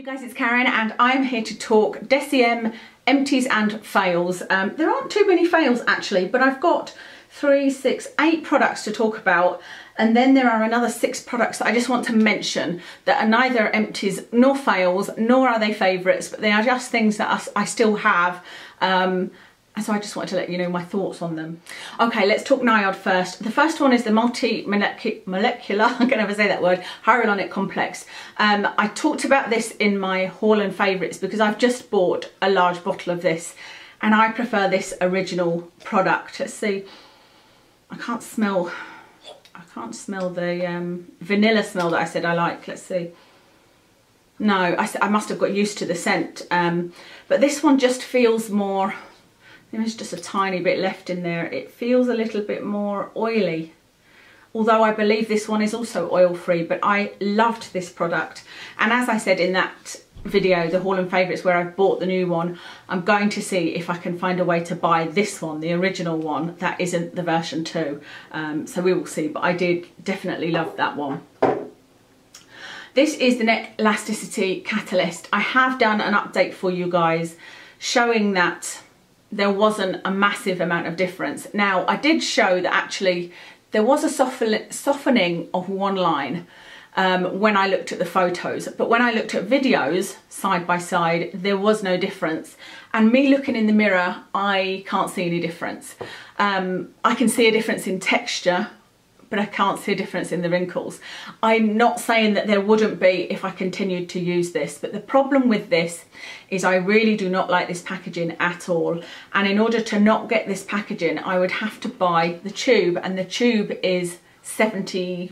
you guys, it's Karen and I'm here to talk Deciem, empties and fails. There aren't too many fails actually, but I've got 3, 6, 8 products to talk about, and then there are another 6 products that I just want to mention that are neither empties nor fails, nor are they favourites, but they are just things that I still have. And so I just wanted to let you know my thoughts on them. Okay, let's talk NIOD first. The first one is the multi-molecular, I can never say that word, hyaluronic complex. I talked about this in my haul and favourites because I've just bought a large bottle of this and I prefer this original product. Let's see, I can't smell the vanilla smell that I said I like. Let's see. No, I must have got used to the scent. But this one just feels more, there's just a tiny bit left in there. It feels a little bit more oily, although I believe this one is also oil free, but I loved this product. And as I said in that video, the haul and favourites where I've bought the new one, I'm going to see if I can find a way to buy this one, the original one, that isn't the version 2. So we will see, but I did definitely love that one. This is the Neck Elasticity Catalyst. I have done an update for you guys showing that there wasn't a massive amount of difference. Now, I did show that actually there was a softening of one line when I looked at the photos, but when I looked at videos side by side, there was no difference. And me looking in the mirror, I can't see any difference. I can see a difference in texture, but I can't see a difference in the wrinkles. I'm not saying that there wouldn't be if I continued to use this, but the problem with this is I really do not like this packaging at all. And in order to not get this packaging, I would have to buy the tube, and the tube is £78,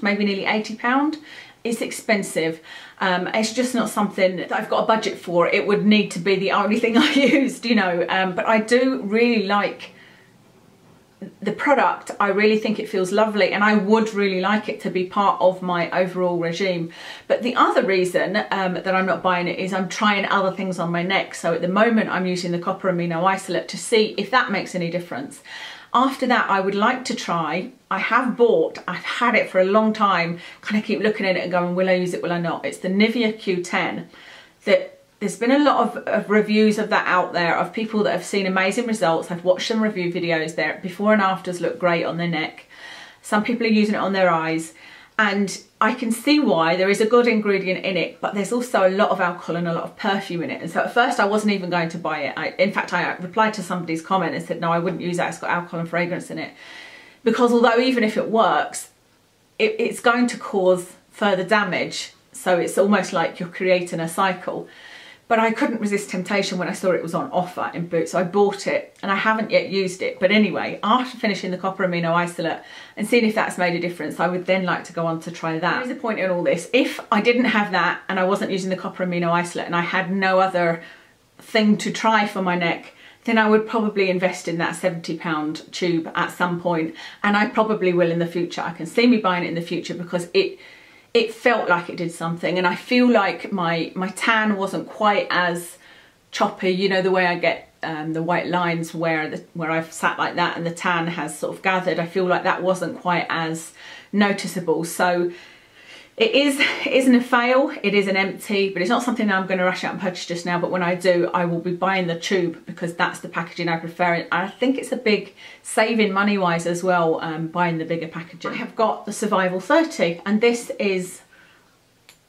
maybe nearly £80. It's expensive. It's just not something that I've got a budget for. It would need to be the only thing I used, you know, but I do really like the product. I really think it feels lovely and I would really like it to be part of my overall regime. But the other reason that I'm not buying it is I'm trying other things on my neck. So at the moment I'm using the copper amino isolate to see if that makes any difference. After that, I would like to try, I've had it for a long time, kind of keep looking at it and going, will I use it, will I not? It's the Nivea Q10. There's been a lot of reviews of that out there, of people that have seen amazing results. I've watched some review videos there. Before and afters look great on their neck. Some people are using it on their eyes. And I can see why. There is a good ingredient in it, but there's also a lot of alcohol and a lot of perfume in it. And so at first I wasn't even going to buy it. In fact, I replied to somebody's comment and said, no, I wouldn't use that. It's got alcohol and fragrance in it. Because although even if it works, it's going to cause further damage. So it's almost like you're creating a cycle. But I couldn't resist temptation when I saw it was on offer in Boots, so I bought it and I haven't yet used it. But anyway, after finishing the copper amino isolate and seeing if that's made a difference, I would then like to go on to try that. There is a point in all this. If I didn't have that and I wasn't using the copper amino isolate and I had no other thing to try for my neck, then I would probably invest in that £70 tube at some point, and I probably will in the future. I can see me buying it in the future because it felt like it did something, and I feel like my tan wasn't quite as choppy, you know, the way I get the white lines where I've sat like that and the tan has sort of gathered. I feel like that wasn't quite as noticeable. So it isn't a fail, it is an empty, but it's not something that I'm going to rush out and purchase just now. But when I do, I will be buying the tube because that's the packaging I prefer. And I think it's a big saving money wise as well, buying the bigger packaging. I have got the Survival 30, and this is,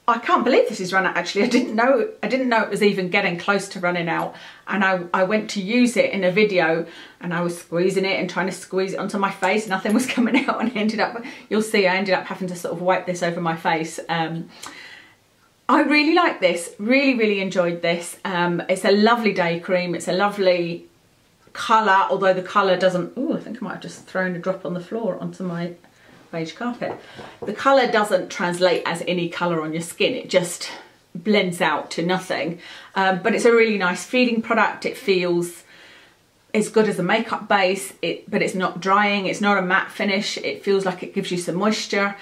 I can't believe this is run out actually. I didn't know it was even getting close to running out, and I went to use it in a video and I was squeezing it and trying to squeeze it onto my face. Nothing was coming out, and I ended up, you'll see, I ended up having to sort of wipe this over my face. I really like this, really enjoyed this. It's a lovely day cream, it's a lovely colour, although the colour doesn't, oh, I think I might have just thrown a drop on the floor onto my beige carpet. The colour doesn't translate as any colour on your skin, it just blends out to nothing. But it's a really nice feeding product. It feels as good as a makeup base, but it's not drying, it's not a matte finish, it feels like it gives you some moisture.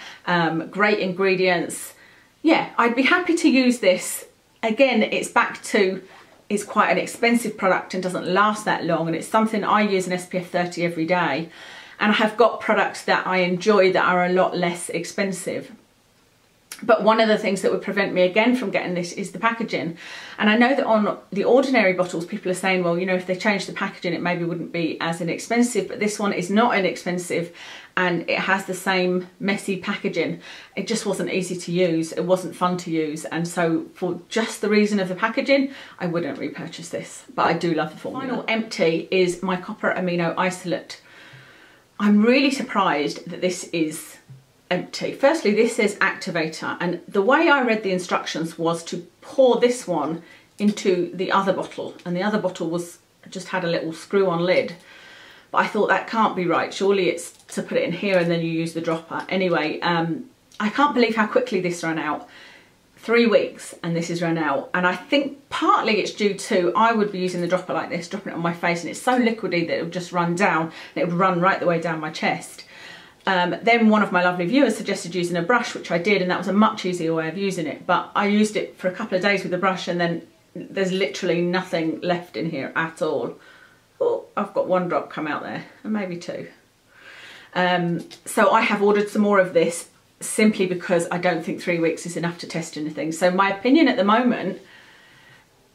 Great ingredients. Yeah, I'd be happy to use this. Again, it's back to, it's quite an expensive product and doesn't last that long, and it's something I use an SPF 30 every day. And I have got products that I enjoy that are a lot less expensive. But one of the things that would prevent me again from getting this is the packaging. And I know that on the ordinary bottles, people are saying, well, you know, if they change the packaging, it maybe wouldn't be as inexpensive, but this one is not inexpensive and it has the same messy packaging. It just wasn't easy to use. It wasn't fun to use. And so for just the reason of the packaging, I wouldn't repurchase this, but I do love the formula. Final empty is my copper amino isolate. I'm really surprised that this is empty. Firstly, this says activator, and the way I read the instructions was to pour this one into the other bottle, and the other bottle was just had a little screw-on lid. But I thought that can't be right. Surely it's to put it in here and then you use the dropper. Anyway, I can't believe how quickly this ran out. 3 weeks and this has run out, and I think partly it's due to I would be using the dropper like this, dropping it on my face, and it's so liquidy that it would just run down, and it would run right the way down my chest. Then one of my lovely viewers suggested using a brush, which I did, and that was a much easier way of using it. But I used it for a couple of days with the brush, and then there's literally nothing left in here at all. Oh, I've got 1 drop come out there, and maybe 2. So I have ordered some more of this simply because I don't think 3 weeks is enough to test anything. So my opinion at the moment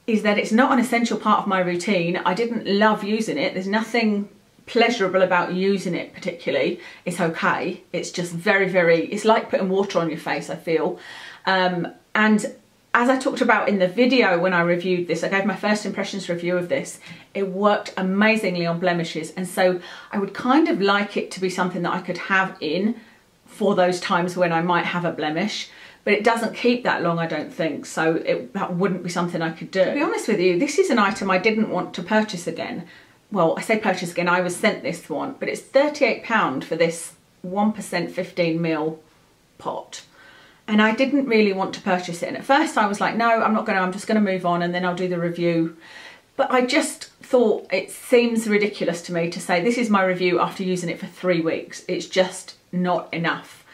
is that it's not an essential part of my routine. I didn't love using it. There's nothing pleasurable about using it particularly. It's okay. It's just very, it's like putting water on your face, I feel. And as I talked about in the video when I reviewed this, I gave my first impressions review of this. It worked amazingly on blemishes, and so I would kind of like it to be something that I could have in for those times when I might have a blemish, but it doesn't keep that long, I don't think, so that wouldn't be something I could do. To be honest with you, this is an item I didn't want to purchase again. Well, I say purchase again, I was sent this one, but it's £38 for this 1% 15ml pot. And I didn't really want to purchase it. And at first I was like, no, I'm just gonna move on and then I'll do the review. But I just thought it seems ridiculous to me to say this is my review after using it for 3 weeks. It's just not enough.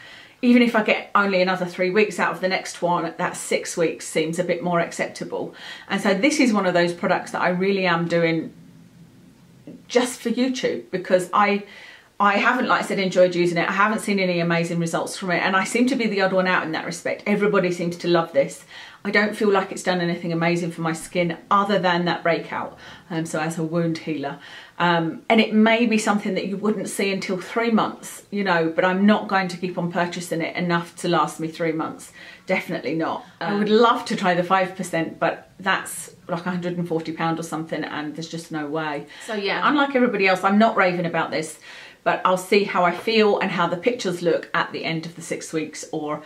Even if I get only another 3 weeks out of the next one, that 6 weeks seems a bit more acceptable. And so this is one of those products that I really am doing just for YouTube, because I haven't, like I said, enjoyed using it. I haven't seen any amazing results from it, and I seem to be the odd one out in that respect. Everybody seems to love this. I don't feel like it's done anything amazing for my skin other than that breakout, so as a wound healer. And it may be something that you wouldn't see until 3 months, you know, but I'm not going to keep on purchasing it enough to last me 3 months. Definitely not. I would love to try the 5%, but that's like £140 or something, and there's just no way. So yeah, unlike everybody else, I'm not raving about this, but I'll see how I feel and how the pictures look at the end of the 6 weeks, or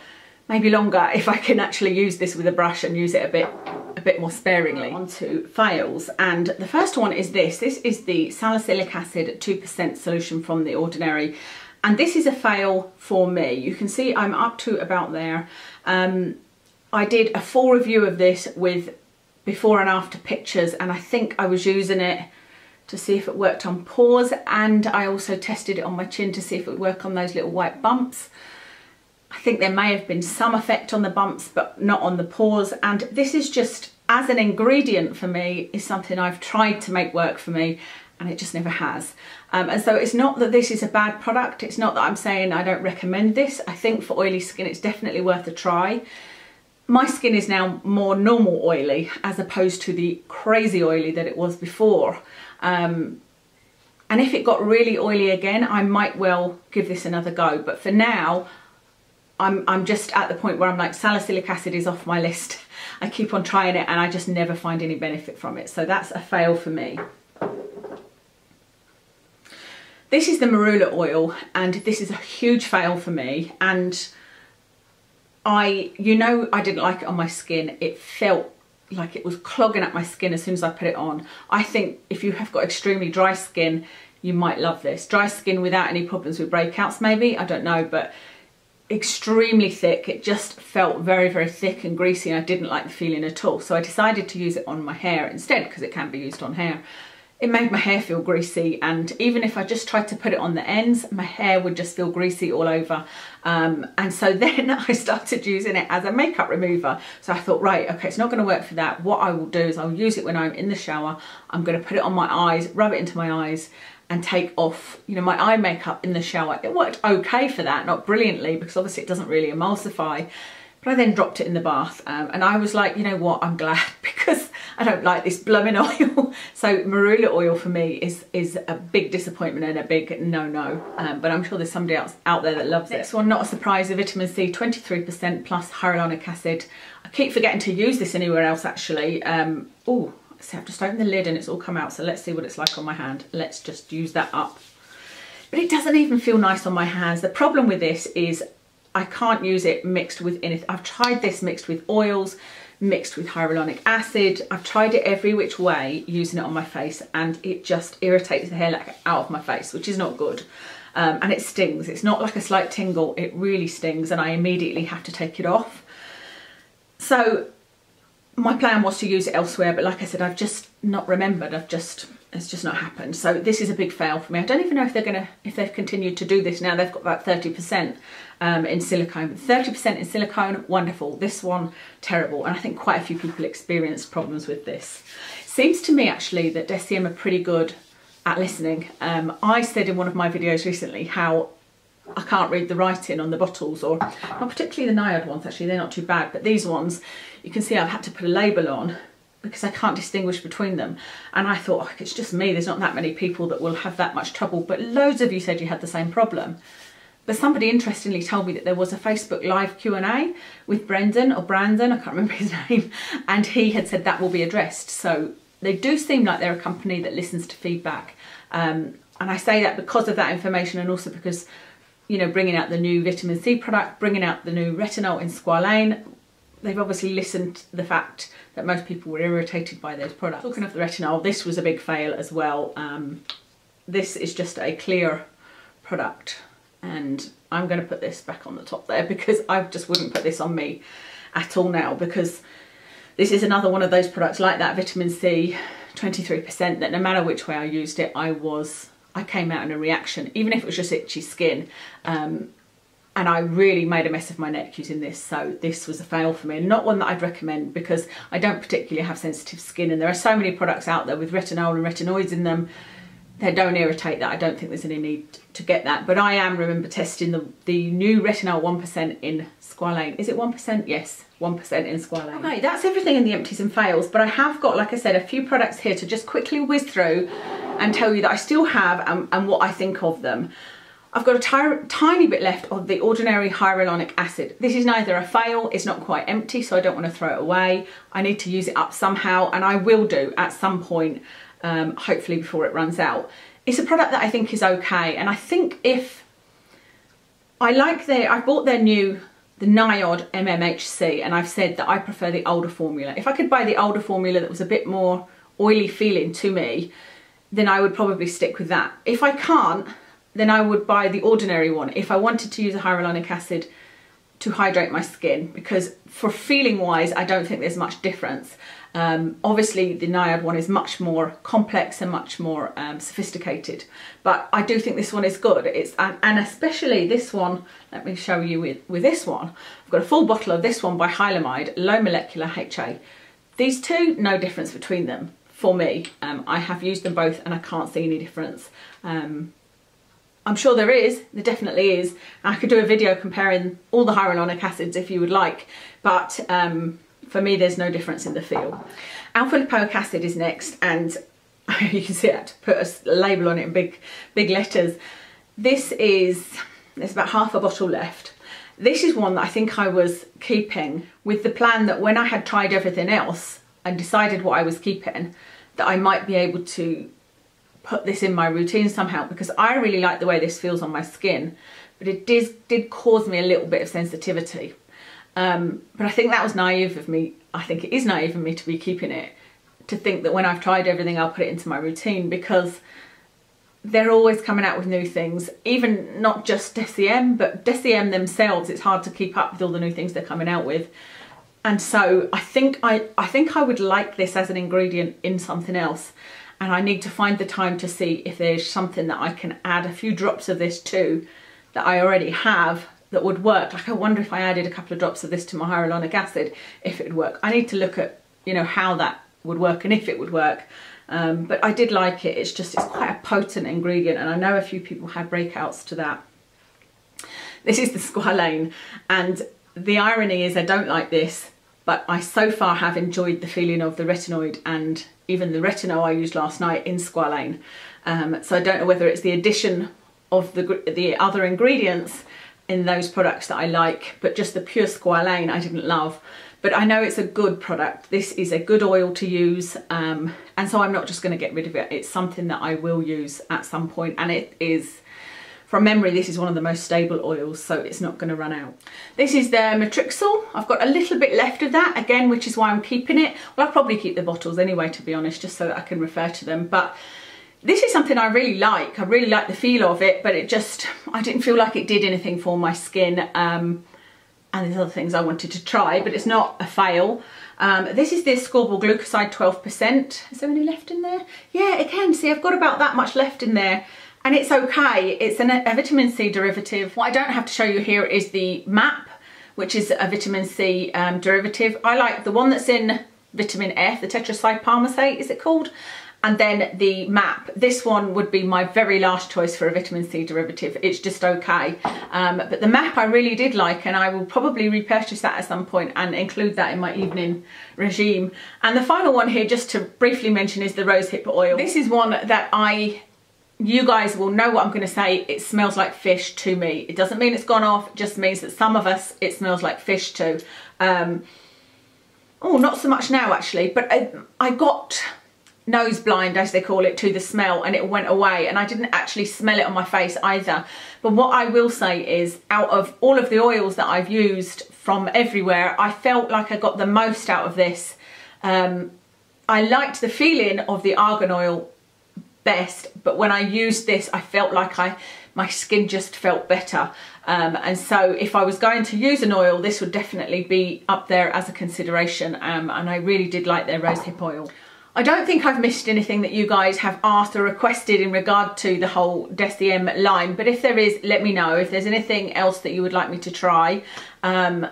maybe longer if I can actually use this with a brush and use it a bit more sparingly. On to fails, and the first one is this. This is the Salicylic Acid 2% solution from The Ordinary, and this is a fail for me. You can see I'm up to about there. I did a full review of this with before and after pictures, and I think I was using it to see if it worked on pores, and I also tested it on my chin to see if it would work on those little white bumps. I think there may have been some effect on the bumps, but not on the pores. And this is just, as an ingredient for me, is something I've tried to make work for me, and it just never has. And so it's not that this is a bad product. It's not that I'm saying I don't recommend this. I think for oily skin, it's definitely worth a try. My skin is now more normal oily as opposed to the crazy oily that it was before. And if it got really oily again, I might well give this another go. But for now, I'm just at the point where I'm like, salicylic acid is off my list. I keep on trying it and I just never find any benefit from it. So that's a fail for me. This is the Marula Oil, and this is a huge fail for me. And I didn't like it on my skin. It felt like it was clogging up my skin as soon as I put it on. I think if you have got extremely dry skin, you might love this. Dry skin without any problems with breakouts maybe, I don't know, but extremely thick. It just felt very, very thick and greasy, and I didn't like the feeling at all. So I decided to use it on my hair instead, because it can be used on hair. It made my hair feel greasy, and even if I just tried to put it on the ends, my hair would just feel greasy all over. And so then I started using it as a makeup remover. So I thought, right, okay, it's not going to work for that. What I will do is I'll use it when I'm in the shower. I'm going to put it on my eyes, rub it into my eyes, and take off, you know, my eye makeup in the shower. It worked okay for that, not brilliantly, because obviously it doesn't really emulsify. But I then dropped it in the bath and I was like, you know what, I'm glad, because I don't like this blooming oil. So Marula Oil for me is a big disappointment and a big no-no, but I'm sure there's somebody else out there that loves it. Next one, not a surprise, the vitamin C, 23% plus hyaluronic acid. I keep forgetting to use this anywhere else actually. Oh, so I've just opened the lid and it's all come out, so let's see what it's like on my hand. Let's just use that up. But it doesn't even feel nice on my hands. The problem with this is I can't use it mixed with anything. I've tried this mixed with oils, mixed with hyaluronic acid. I've tried it every which way using it on my face, and it just irritates the hair out of my face, which is not good. And it stings. It's not like a slight tingle, it really stings, and I immediately have to take it off. So my plan was to use it elsewhere, but like I said, I've just not remembered. It's just not happened. So this is a big fail for me. I don't even know if they've continued to do this now. They've got about 30% in silicone. 30% in silicone, wonderful. This one, terrible. And I think quite a few people experienced problems with this. Seems to me actually that Deciem are pretty good at listening. I said in one of my videos recently how I can't read the writing on the bottles, or not particularly the NIOD ones actually, they're not too bad, but these ones, you can see I've had to put a label on because I can't distinguish between them. And I thought, oh, it's just me, there's not that many people that will have that much trouble, but loads of you said you had the same problem. But somebody interestingly told me that there was a Facebook live Q&A with Brandon, I can't remember his name, and he had said that will be addressed. So they do seem like they're a company that listens to feedback. And I say that because of that information, and also because, you know, bringing out the new vitamin C product, bringing out the new Retinol in Squalane, they've obviously listened to the fact that most people were irritated by those products. Talking of the Retinol, this was a big fail as well. This is just a clear product, and I'm going to put this back on the top there because I just wouldn't put this on me at all now, because this is another one of those products like that vitamin C, 23%, that no matter which way I used it, I came out in a reaction, even if it was just itchy skin. And I really made a mess of my neck using this, so this was a fail for me, and not one that I'd recommend because I don't particularly have sensitive skin, and there are so many products out there with retinol and retinoids in them that don't irritate that. I don't think there's any need to get that, but I remember testing the new Retinol 1% in Squalane. Is it 1%? Yes, 1% in Squalane. Okay, that's everything in the empties and fails, but I have got, like I said, a few products here to just quickly whiz through and tell you that I still have and what I think of them. I've got a tiny bit left of the ordinary hyaluronic acid. This is neither a fail, it's not quite empty, so I don't want to throw it away. I need to use it up somehow, and I will do at some point, hopefully before it runs out. It's a product that I think is okay, and I think if I bought their new, the NIOD MMHC, and I've said that I prefer the older formula. If I could buy the older formula that was a bit more oily feeling to me, then I would probably stick with that. If I can't, then I would buy the ordinary one if I wanted to use a hyaluronic acid to hydrate my skin, because for feeling wise, I don't think there's much difference. Obviously the NIOD one is much more complex and much more sophisticated, but I do think this one is good. And especially this one, let me show you with this one. I've got a full bottle of this one by Hylamide, low molecular HA. These two, no difference between them for me. I have used them both and I can't see any difference. I'm sure there definitely is. I could do a video comparing all the hyaluronic acids if you would like, but for me there's no difference in the feel. Alpha lipoic acid is next, and you can see I had to put a label on it in big letters. There's about half a bottle left. This is one that I think I was keeping with the plan that when I had tried everything else and decided what I was keeping, that I might be able to put this in my routine somehow, because I really like the way this feels on my skin, but it did cause me a little bit of sensitivity. But I think that was naive of me. I think it is naive of me to be keeping it, to think that when I've tried everything I'll put it into my routine, because they're always coming out with new things, even not just Deciem, but Deciem themselves, it's hard to keep up with all the new things they're coming out with. And so I think I would like this as an ingredient in something else. And I need to find the time to see if there's something that I can add a few drops of this to that I already have that would work. Like, I wonder if I added a couple of drops of this to my hyaluronic acid, if it would work. I need to look at, you know, how that would work and if it would work. But I did like it. It's quite a potent ingredient, and I know a few people had breakouts to that. This is the Squalane, and the irony is I don't like this, but I so far have enjoyed the feeling of the retinoid and even the retinol I used last night in Squalane. So I don't know whether it's the addition of the other ingredients in those products that I like, but just the pure Squalane I didn't love. But I know it's a good product. This is a good oil to use, and so I'm not just going to get rid of it. It's something that I will use at some point, and it is, from memory, this is one of the most stable oils, so it's not going to run out. This is the Matrixyl. I've got a little bit left of that, again, which is why I'm keeping it. Well, I'll probably keep the bottles anyway, to be honest, just so that I can refer to them. But this is something I really like. I really like the feel of it, but it just, I didn't feel like it did anything for my skin. And there's other things I wanted to try, but it's not a fail. This is the ascorbyl glucoside 12%. Is there any left in there? Yeah, again, see, I've got about that much left in there. And it's okay. It's a vitamin C derivative. What I don't have to show you here is the MAP, which is a vitamin C derivative. I like the one that's in vitamin F, the tetracyclopalmate, is it called? And then the MAP. This one would be my very last choice for a vitamin C derivative. It's just okay. But the MAP I really did like, and I will probably repurchase that at some point and include that in my evening regime. And the final one here, just to briefly mention, is the Rosehip Oil. This is one that you guys will know what I'm going to say. It smells like fish to me. It doesn't mean it's gone off. It just means that some of us, it smells like fish too. Oh, not so much now actually, but I got nose blind, as they call it, to the smell, and it went away, and I didn't actually smell it on my face either. But what I will say is, out of all of the oils that I've used from everywhere, I felt like I got the most out of this. I liked the feeling of the argan oil best, but when I used this, I felt like my skin just felt better. And so if I was going to use an oil, this would definitely be up there as a consideration. And I really did like their Rosehip Oil. I don't think I've missed anything that you guys have asked or requested in regard to the whole Deciem line, but if there is, let me know. If there's anything else that you would like me to try, then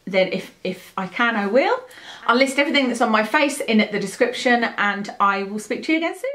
if I can, I will. I'll list everything that's on my face in the description, and I will speak to you again soon.